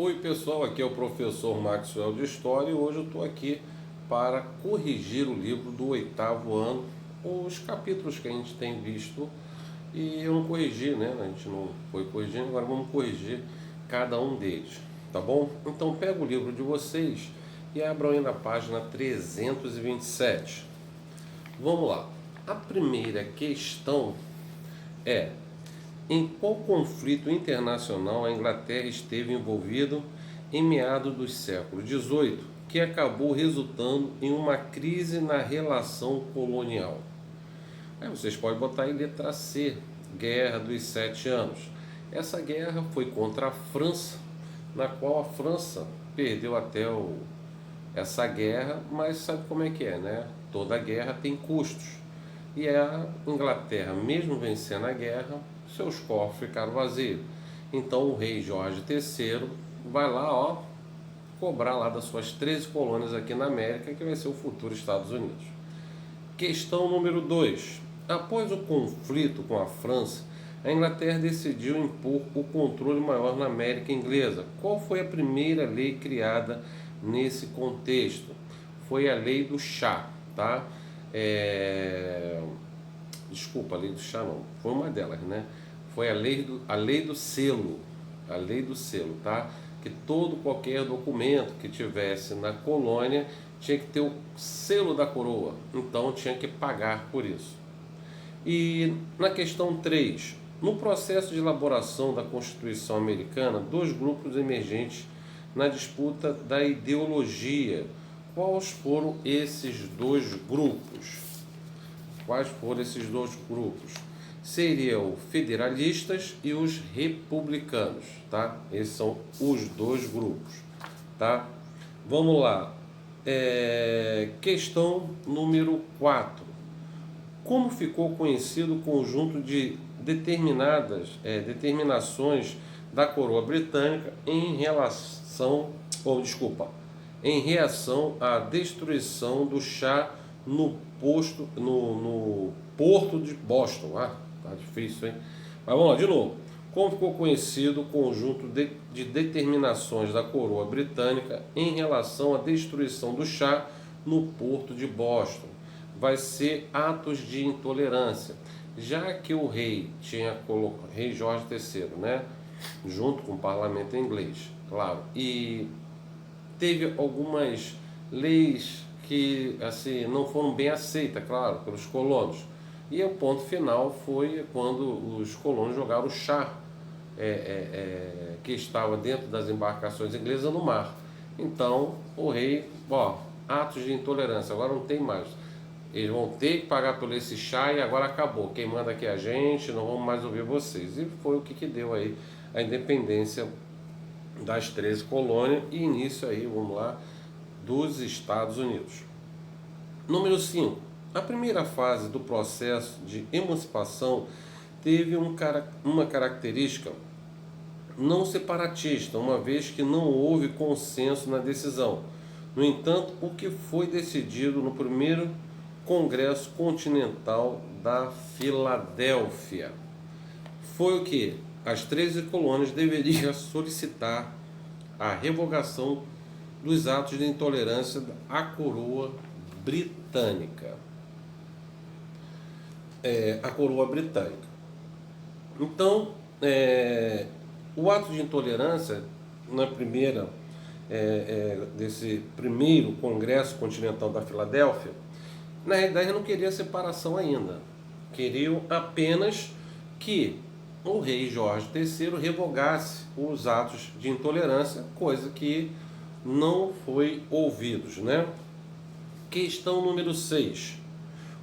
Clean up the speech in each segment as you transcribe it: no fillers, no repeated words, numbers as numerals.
Oi pessoal, aqui é o professor Maxwell de História e hoje eu estou aqui para corrigir o livro do 8º ano, os capítulos que a gente tem visto e eu não corrigi, né? A gente não foi corrigindo, agora vamos corrigir cada um deles, tá bom? Então pega o livro de vocês e abram aí na página 327. Vamos lá. A primeira questão é: em qual conflito internacional a Inglaterra esteve envolvida em meados do século XVIII, que acabou resultando em uma crise na relação colonial? Aí vocês podem botar em letra C, Guerra dos Sete Anos. Essa guerra foi contra a França, na qual a França perdeu essa guerra, mas sabe como é que é, né? Toda guerra tem custos. E a Inglaterra, mesmo vencendo a guerra, seus cofres ficaram vazios. Então o rei Jorge III vai lá, ó, cobrar lá das suas 13 colônias aqui na América, que vai ser o futuro Estados Unidos. Questão número 2. Após o conflito com a França, a Inglaterra decidiu impor o controle maior na América Inglesa. Qual foi a primeira lei criada nesse contexto? Foi a Lei do Chá, tá? Desculpa, a Lei do Chá não, foi uma delas, né? Foi a lei do selo, a Lei do Selo, tá? Que qualquer documento que tivesse na colônia tinha que ter o selo da coroa, então tinha que pagar por isso. E na questão 3, no processo de elaboração da Constituição Americana, dois grupos emergentes na disputa da ideologia. Quais foram esses dois grupos? Seriam os federalistas e os republicanos, tá? Esses são os dois grupos, tá? Vamos lá. Questão número 4. Como ficou conhecido o conjunto de determinações da coroa britânica em reação à destruição do chá no porto de Boston? Ah, tá difícil, hein? Mas vamos lá, de novo. Como ficou conhecido o conjunto de determinações da coroa britânica em relação à destruição do chá no porto de Boston? Vai ser atos de intolerância, já que o rei rei Jorge III, né, junto com o parlamento inglês, claro, e teve algumas leis que assim não foram bem aceitas, claro, pelos colonos. E o ponto final foi quando os colonos jogaram o chá que estava dentro das embarcações inglesas no mar. Então o rei, atos de intolerância, agora não tem mais. Eles vão ter que pagar por esse chá e agora acabou. Quem manda aqui é a gente, não vamos mais ouvir vocês. E foi o que deu aí a independência das 13 colônias e início aí, vamos lá, dos Estados Unidos. Número 5. A primeira fase do processo de emancipação teve uma característica não separatista, uma vez que não houve consenso na decisão. No entanto, o que foi decidido no primeiro Congresso Continental da Filadélfia foi o que? As 13 colônias deveriam solicitar a revogação dos atos de intolerância à coroa britânica. Então, o ato de intolerância desse primeiro Congresso Continental da Filadélfia, na realidade não queria separação ainda, queriam apenas que o rei Jorge III revogasse os atos de intolerância, coisa que não foi ouvidos, né? Questão número 6.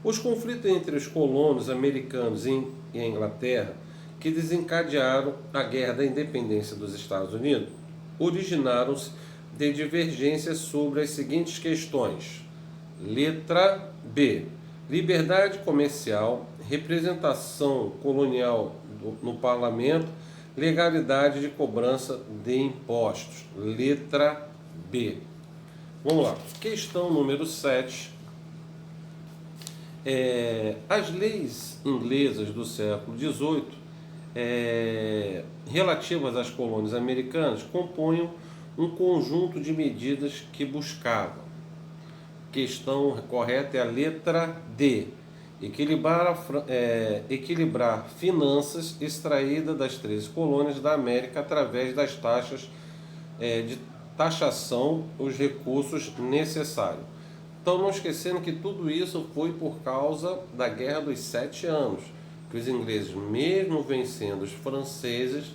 Os conflitos entre os colonos americanos e a Inglaterra, que desencadearam a Guerra da Independência dos Estados Unidos, originaram-se de divergências sobre as seguintes questões. Letra B. Liberdade comercial, representação colonial no parlamento, legalidade de cobrança de impostos. Letra B. Vamos lá. Questão número 7. As leis inglesas do século XVIII relativas às colônias americanas compunham um conjunto de medidas que buscavam. Questão correta é a letra D. Equilibrar finanças extraídas das 13 colônias da América através das taxas de taxação, os recursos necessários. Então, não esquecendo que tudo isso foi por causa da Guerra dos 7 Anos, que os ingleses, mesmo vencendo os franceses,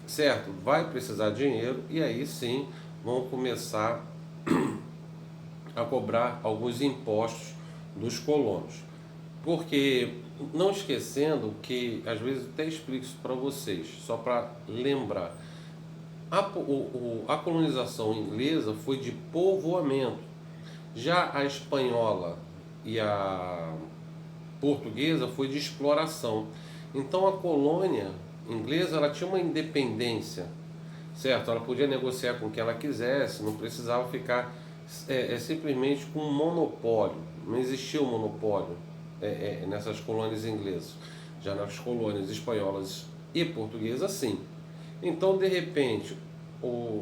certo, vai precisar de dinheiro e aí sim vão começar a cobrar alguns impostos dos colonos. Porque, não esquecendo que, às vezes até explico isso para vocês, só para lembrar, a colonização inglesa foi de povoamento, já a espanhola e a portuguesa foi de exploração. Então a colônia inglesa ela tinha uma independência, certo? Ela podia negociar com quem ela quisesse, não precisava ficar simplesmente com um monopólio. Não existia um monopólio nessas colônias inglesas. Já nas colônias espanholas e portuguesas, sim. Então, de repente,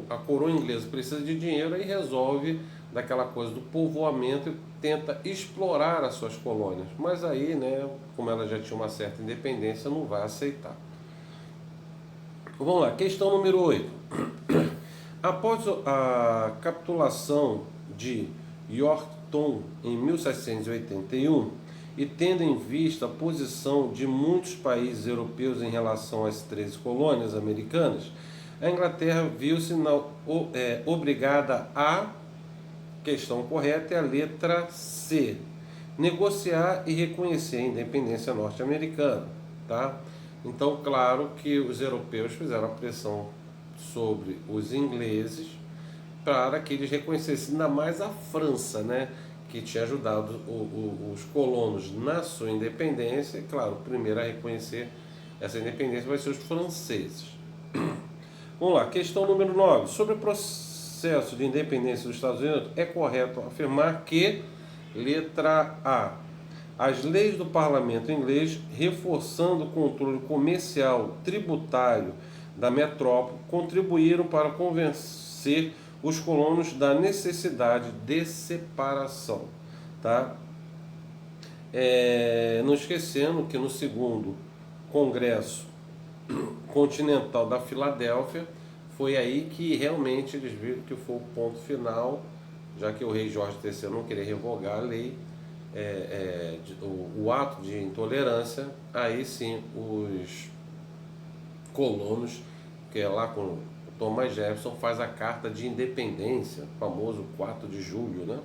a coroa inglesa precisa de dinheiro e resolve daquela coisa do povoamento e tenta explorar as suas colônias. Mas aí, né, como ela já tinha uma certa independência, não vai aceitar. Vamos lá, questão número 8. Após a capitulação de Yorktown em 1781 e tendo em vista a posição de muitos países europeus em relação às 13 colônias americanas, a Inglaterra viu-se obrigada a, questão correta é a letra C, negociar e reconhecer a independência norte-americana, tá? Então, claro que os europeus fizeram a pressão sobre os ingleses para que eles reconhecessem ainda mais a França, né? Que tinha ajudado os colonos na sua independência. E, claro, o primeiro a reconhecer essa independência vai ser os franceses. Vamos lá, questão número 9. Sobre o processo de independência dos Estados Unidos, é correto afirmar que, letra A, as leis do parlamento inglês, reforçando o controle comercial tributário da metrópole, contribuíram para convencer os colonos da necessidade de separação, tá? Não esquecendo que no segundo Congresso Continental da Filadélfia foi aí que realmente eles viram que foi o ponto final, já que o rei Jorge III não queria revogar a lei, o ato de intolerância. Aí sim os colonos, que é lá com Thomas Jefferson, faz a Carta de Independência, famoso 4 de julho, né?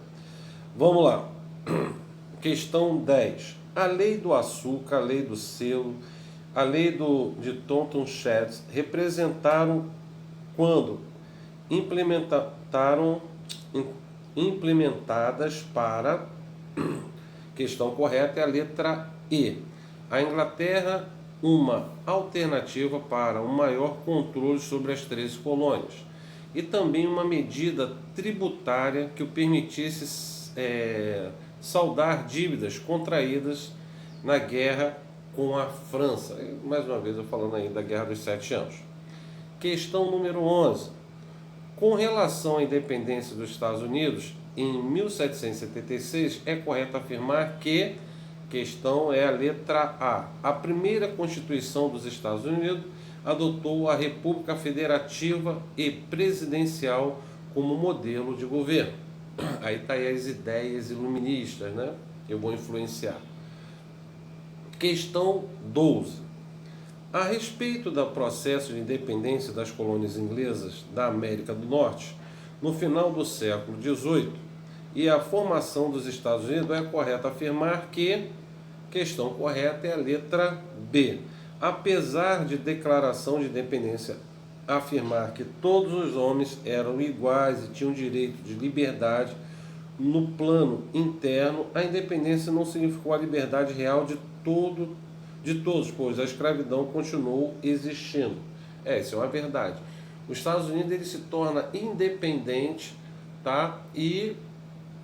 Vamos lá. Questão 10. A lei do açúcar, a lei do selo, a lei de Thomson Sheds representaram quando implementadas para, questão correta é a letra E, a Inglaterra, uma alternativa para um maior controle sobre as 13 colônias e também uma medida tributária que o permitisse saldar dívidas contraídas na guerra com a França. Mais uma vez eu falando aí da Guerra dos 7 Anos. Questão número 11. Com relação à independência dos Estados Unidos, em 1776, é correto afirmar que, questão é a letra A, a primeira Constituição dos Estados Unidos adotou a República Federativa e Presidencial como modelo de governo. Aí está aí as ideias iluministas, né? Eu vou influenciar. Questão 12. A respeito do processo de independência das colônias inglesas da América do Norte, no final do século XVIII, e a formação dos Estados Unidos, é correto afirmar que, questão correta é a letra B. Apesar de declaração de independência afirmar que todos os homens eram iguais e tinham direito de liberdade, no plano interno, a independência não significou a liberdade real de todos, pois a escravidão continuou existindo. Isso é uma verdade. Os Estados Unidos ele se torna independente, tá?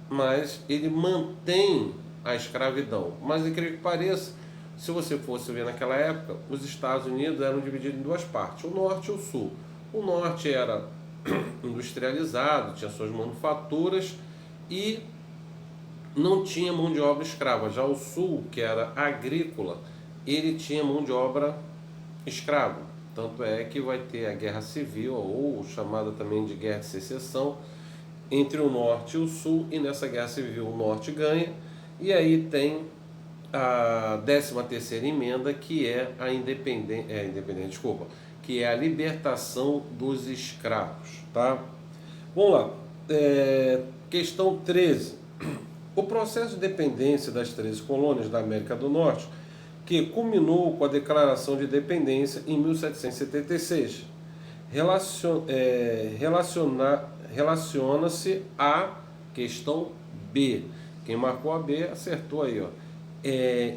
Mas ele mantém a escravidão. Mas, incrível que pareça, se você fosse ver naquela época, os Estados Unidos eram divididos em duas partes, o norte e o sul. O norte era industrializado, tinha suas manufaturas e não tinha mão de obra escrava. Já o sul, que era agrícola, ele tinha mão de obra escrava. Tanto é que vai ter a guerra civil, ou chamada também de guerra de secessão, entre o norte e o sul, e nessa guerra civil o norte ganha, e aí tem a 13ª emenda, que é a que é a libertação dos escravos, tá? Vamos lá. Questão 13. O processo de dependência das 13 colônias da América do Norte, que culminou com a Declaração de Independência em 1776, relaciona-se à questão B. Quem marcou a B acertou aí, ó.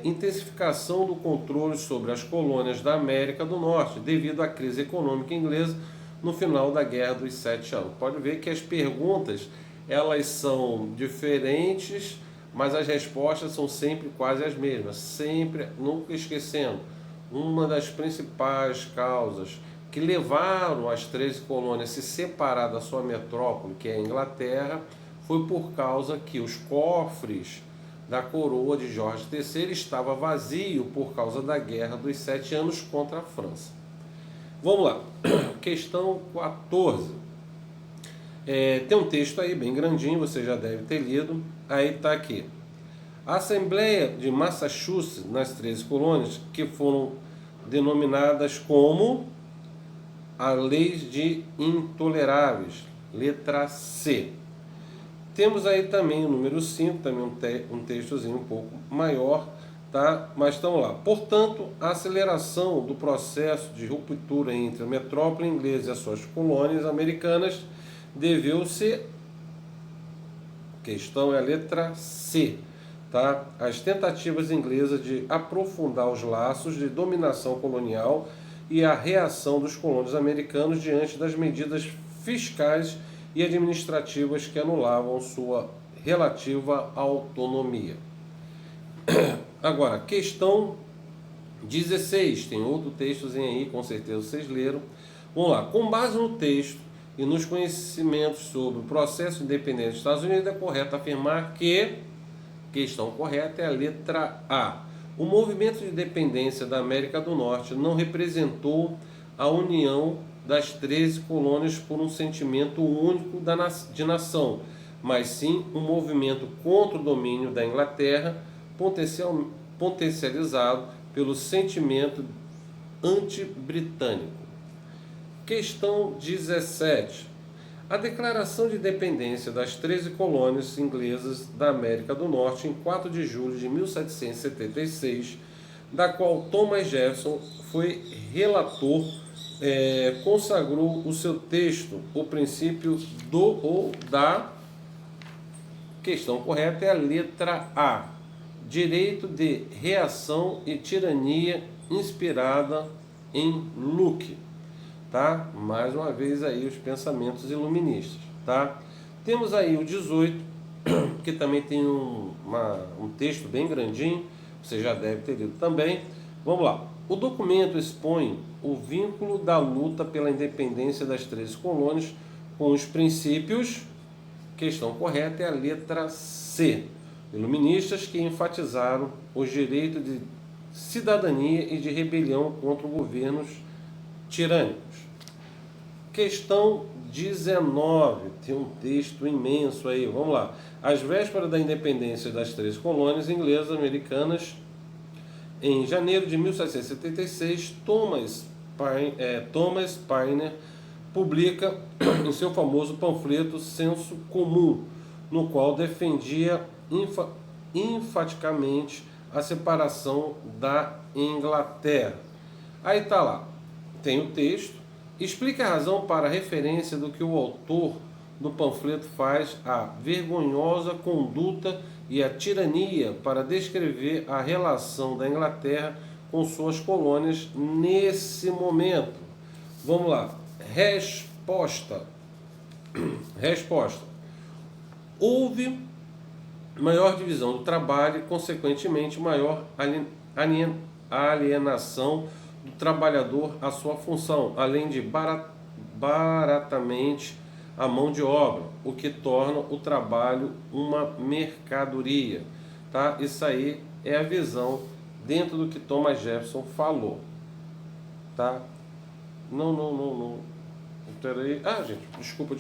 Intensificação do controle sobre as colônias da América do Norte devido à crise econômica inglesa no final da Guerra dos 7 Anos. Pode ver que as perguntas elas são diferentes, mas as respostas são sempre quase as mesmas. Sempre, nunca esquecendo, uma das principais causas que levaram as 13 colônias a se separar da sua metrópole, que é a Inglaterra, foi por causa que os cofres da coroa de Jorge III estava vazio por causa da Guerra dos 7 Anos contra a França. Vamos lá, questão 14. Tem um texto aí bem grandinho, você já deve ter lido. Aí está aqui. A Assembleia de Massachusetts, nas 13 colônias, que foram denominadas como a Leis de Intoleráveis, letra C. Temos aí também o número 5, também um textozinho um pouco maior, tá? Mas estamos lá. Portanto, a aceleração do processo de ruptura entre a metrópole inglesa e as suas colônias americanas deveu-se, questão é a letra C, tá? As tentativas inglesas de aprofundar os laços de dominação colonial e a reação dos colonos americanos diante das medidas fiscais e administrativas que anulavam sua relativa autonomia. Agora, questão 16, tem outro textozinho aí, com certeza vocês leram. Vamos lá, com base no texto e nos conhecimentos sobre o processo de independência dos Estados Unidos, é correto afirmar que, questão correta é a letra A. O movimento de independência da América do Norte não representou a união das 13 colônias por um sentimento único de nação, mas sim um movimento contra o domínio da Inglaterra, potencializado pelo sentimento anti-britânico. Questão 17. A Declaração de Independência das 13 colônias inglesas da América do Norte, em 4 de julho de 1776, da qual Thomas Jefferson foi relator, consagrou o seu texto, o princípio do ou da, questão correta é a letra A, direito de reação e tirania inspirada em Locke, tá? Mais uma vez aí os pensamentos iluministas, tá? Temos aí o 18, que também tem um texto bem grandinho, você já deve ter lido também. Vamos lá. O documento expõe o vínculo da luta pela independência das 13 colônias com os princípios, questão correta é a letra C, iluministas que enfatizaram os direitos de cidadania e de rebelião contra governos tirânicos. Questão 19, tem um texto imenso aí, vamos lá. Às vésperas da independência das 13 colônias inglesas americanas, em janeiro de 1776, Thomas Paine publica em seu famoso panfleto Senso Comum, no qual defendia enfaticamente a separação da Inglaterra. Aí está lá, tem o texto, explica a razão para a referência do que o autor do panfleto faz à vergonhosa conduta e à tirania para descrever a relação da Inglaterra com suas colônias nesse momento. Vamos lá. Resposta. Houve maior divisão do trabalho e, consequentemente, maior alienação do trabalhador à sua função, além de baratamente a mão de obra, o que torna o trabalho uma mercadoria, tá? Isso aí é a visão dentro do que Thomas Jefferson falou, tá? Não. Peraí. Ah, gente, desculpa.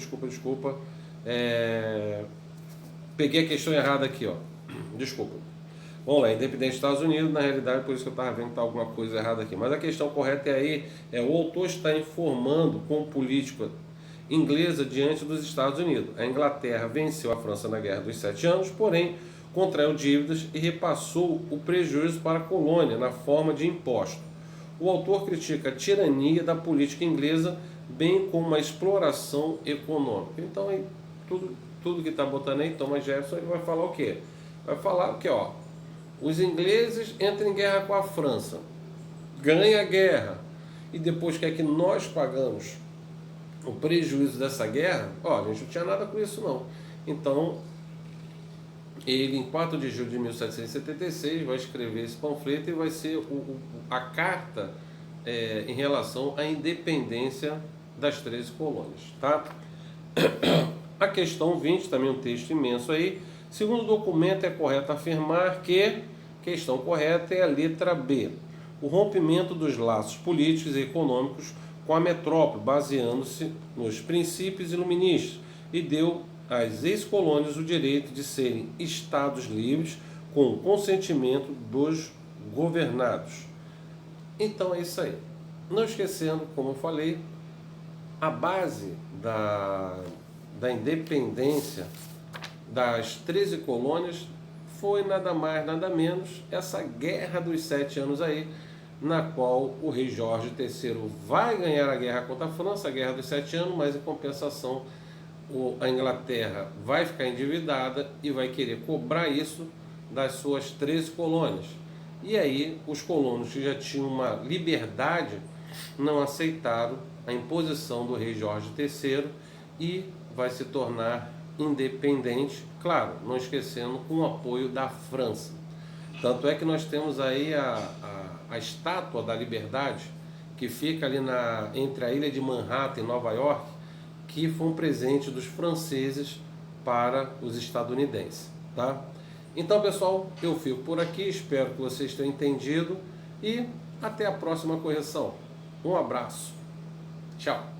Peguei a questão errada aqui, ó. Desculpa. Vamos lá, independente dos Estados Unidos, na realidade, por isso que eu estava vendo que está alguma coisa errada aqui. Mas a questão correta o autor está informando com política inglesa diante dos Estados Unidos. A Inglaterra venceu a França na Guerra dos 7 Anos, porém contraiu dívidas e repassou o prejuízo para a colônia na forma de imposto. O autor critica a tirania da política inglesa, bem como a exploração econômica. Então, aí, tudo que está botando aí, Thomas Jefferson, ele vai falar o quê? Vai falar que, ó, os ingleses entram em guerra com a França, ganha a guerra, e depois quer que nós pagamos o prejuízo dessa guerra. Ó, a gente não tinha nada com isso não. Então, ele, em 4 de julho de 1776, vai escrever esse panfleto e vai ser a carta em relação à independência das 13 colônias, tá? A questão 20, também um texto imenso aí. Segundo o documento, é correto afirmar que, questão correta é a letra B, o rompimento dos laços políticos e econômicos com a metrópole, baseando-se nos princípios iluministas, e deu às ex-colônias o direito de serem estados livres com o consentimento dos governados. Então é isso aí. Não esquecendo, como eu falei, a base da independência das 13 colônias foi nada mais, nada menos essa guerra dos 7 anos aí, na qual o rei Jorge III vai ganhar a guerra contra a França, a guerra dos 7 anos, mas em compensação a Inglaterra vai ficar endividada e vai querer cobrar isso das suas 13 colônias. E aí os colonos que já tinham uma liberdade não aceitaram a imposição do rei Jorge III e vai se tornar independente, claro, não esquecendo com o apoio da França. Tanto é que nós temos aí a Estátua da Liberdade, que fica ali entre a ilha de Manhattan e Nova York, que foi um presente dos franceses para os estadunidenses, tá? Então, pessoal, eu fico por aqui, espero que vocês tenham entendido e até a próxima correção. Um abraço. Tchau.